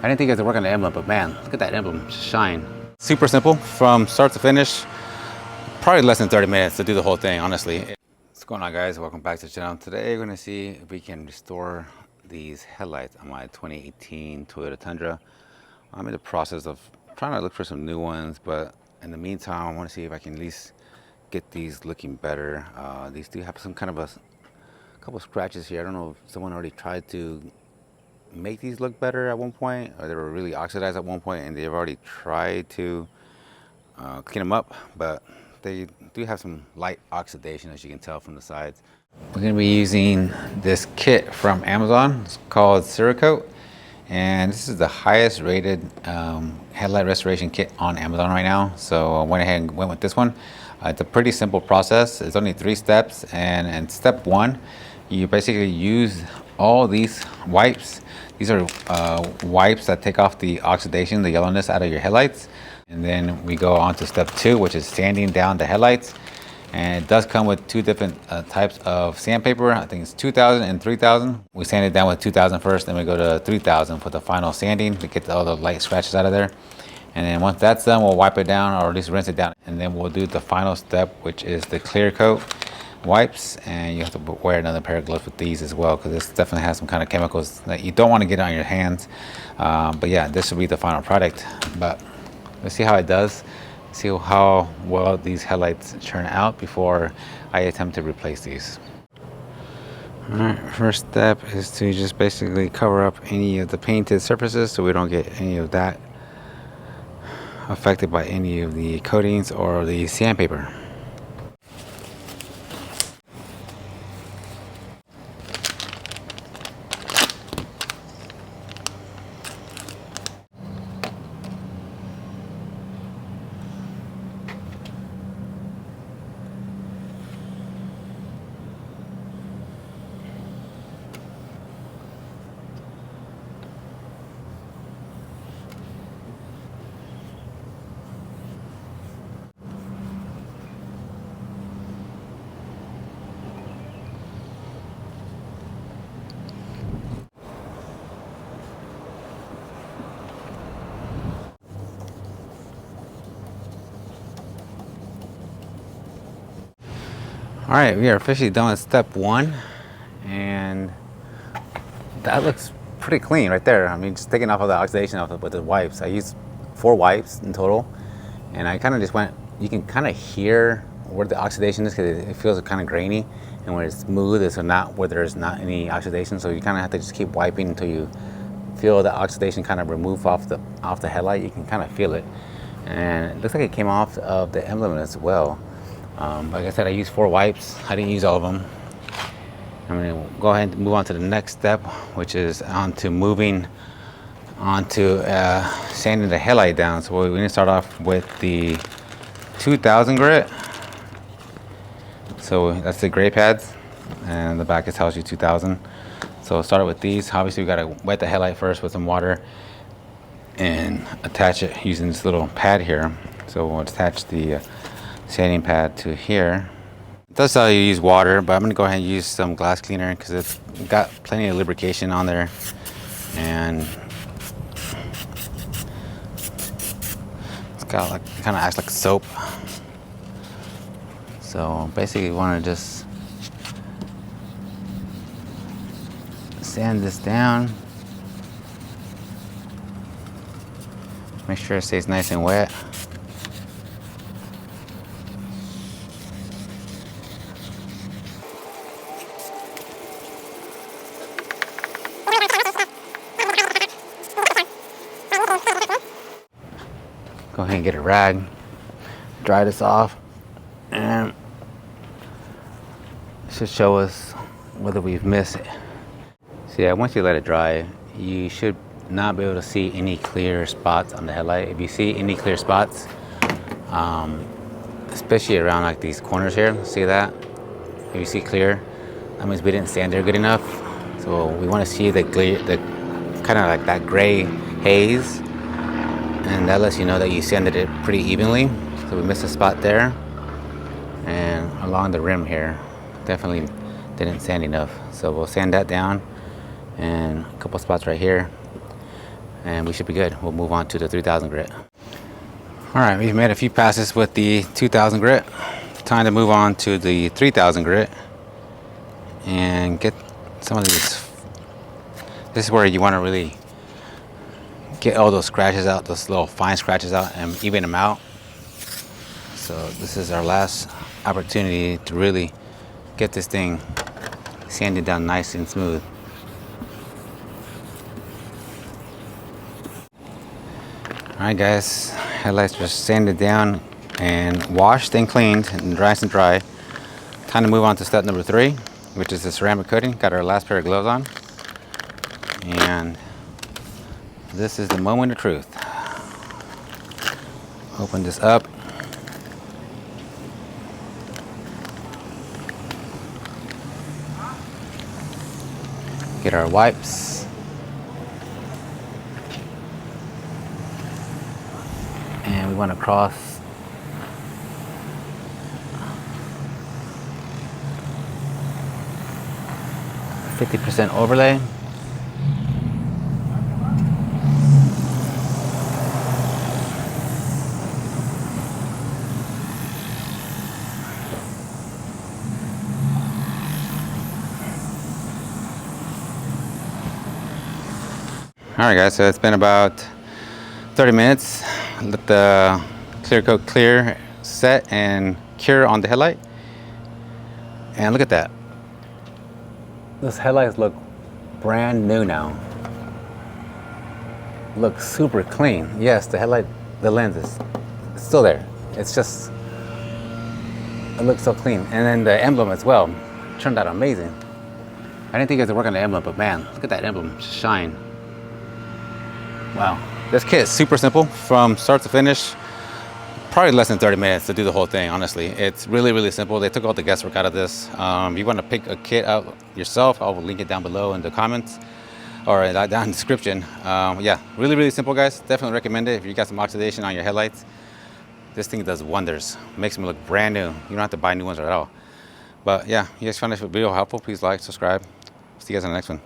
I didn't think it was work on the emblem, but man, look at that emblem shine. Super simple from start to finish. Probably less than 30 minutes to do the whole thing, honestly. What's going on, guys? Welcome back to the channel. Today we're gonna see if we can restore these headlights on my 2018 Toyota Tundra. I'm in the process of trying to look for some new ones, but in the meantime, I want to see if I can at least get these looking better. These do have some kind of a couple scratches here. I don't know if someone already tried to make these look better at one point, or they were really oxidized at one point and they've already tried to clean them up, but they do have some light oxidation, as you can tell from the sides. We're going to be using this kit from Amazon. It's called Cerakote, and this is the highest rated headlight restoration kit on Amazon right now, so I went ahead and went with this one. It's a pretty simple process. It's only 3 steps, and in step 1 you basically use all these wipes. These are wipes that take off the oxidation, the yellowness out of your headlights. And then we go on to step 2, which is sanding down the headlights. And it does come with 2 different types of sandpaper. I think it's 2000 and 3000. We sand it down with 2000 first, then we go to 3000 for the final sanding to get all the light scratches out of there. And then once that's done, we'll wipe it down, or at least rinse it down. And then we'll do the final step, which is the clear coat wipes. And you have to wear another pair of gloves with these as well, because this definitely has some kind of chemicals that you don't want to get on your hands. But yeah, this will be the final product. But let's see how it does. See how well these headlights turn out before I attempt to replace these. Alright, first step is to just basically cover up any of the painted surfaces so we don't get any of that affected by any of the coatings or the sandpaper. All right, we are officially done with step 1, and that looks pretty clean right there. I mean, just taking off all the oxidation off with the wipes. I used 4 wipes in total, and I kind of just went, you can kind of hear where the oxidation is because it feels kind of grainy, and where it's smooth is not where there's not any oxidation. So you kind of have to just keep wiping until you feel the oxidation kind of remove off the headlight. You can kind of feel it, and it looks like it came off of the emblem as well. Like I said, I used 4 wipes. I didn't use all of them. I'm going to go ahead and move on to the next step, which is moving on to sanding the headlight down. So we're going to start off with the 2000 grit. So that's the gray pads, and the back it tells you 2000. So start with these. Obviously, we got to wet the headlight first with some water and attach it using this little pad here. So we'll attach the sanding pad to here. It does tell you to use water, but I'm going to go ahead and use some glass cleaner because it's got plenty of lubrication on there, and it's got like kind of acts like soap. So basically, you want to just sand this down. Make sure it stays nice and wet. Go ahead and get a rag, dry this off, and it should show us whether we've missed it. So yeah, once you let it dry, you should not be able to see any clear spots on the headlight. If you see any clear spots, especially around like these corners here, see that? If you see clear, that means we didn't sand there good enough. So we want to see the kind of like that gray haze, and that lets you know that you sanded it pretty evenly. So we missed a spot there, and along the rim here, definitely didn't sand enough. So we'll sand that down, and a couple spots right here. and we should be good. We'll move on to the 3000 grit. All right, we've made a few passes with the 2000 grit. Time to move on to the 3000 grit and get some of these. This is where you want to really get all those scratches out, those little fine scratches out, and even them out. So this is our last opportunity to really get this thing sanded down nice and smooth. Alright guys, headlights are sanded down and washed and cleaned and nice and dry. Time to move on to step number 3, which is the ceramic coating. Got our last pair of gloves on. And this is the moment of truth. Open this up. Get our wipes. And we want to cross a 50% overlay. Alright guys, so it's been about 30 minutes. Let the clear coat clear set and cure on the headlight. And look at that. Those headlights look brand new now. Look super clean. Yes, the headlight, the lens is still there. It's just, it looks so clean. And then the emblem as well turned out amazing. I didn't think it was working on the emblem, but man, look at that emblem shine. Wow, this kit is super simple from start to finish. Probably less than 30 minutes to do the whole thing, honestly. It's really, really simple. They took all the guesswork out of this. You want to pick a kit out yourself, I will link it down below in the comments or down in the description. Yeah, really, really simple, guys. Definitely recommend it if you got some oxidation on your headlights. This thing does wonders. Makes them look brand new. You don't have to buy new ones at all. But yeah, you guys found this video helpful, please like, subscribe. See you guys on the next one.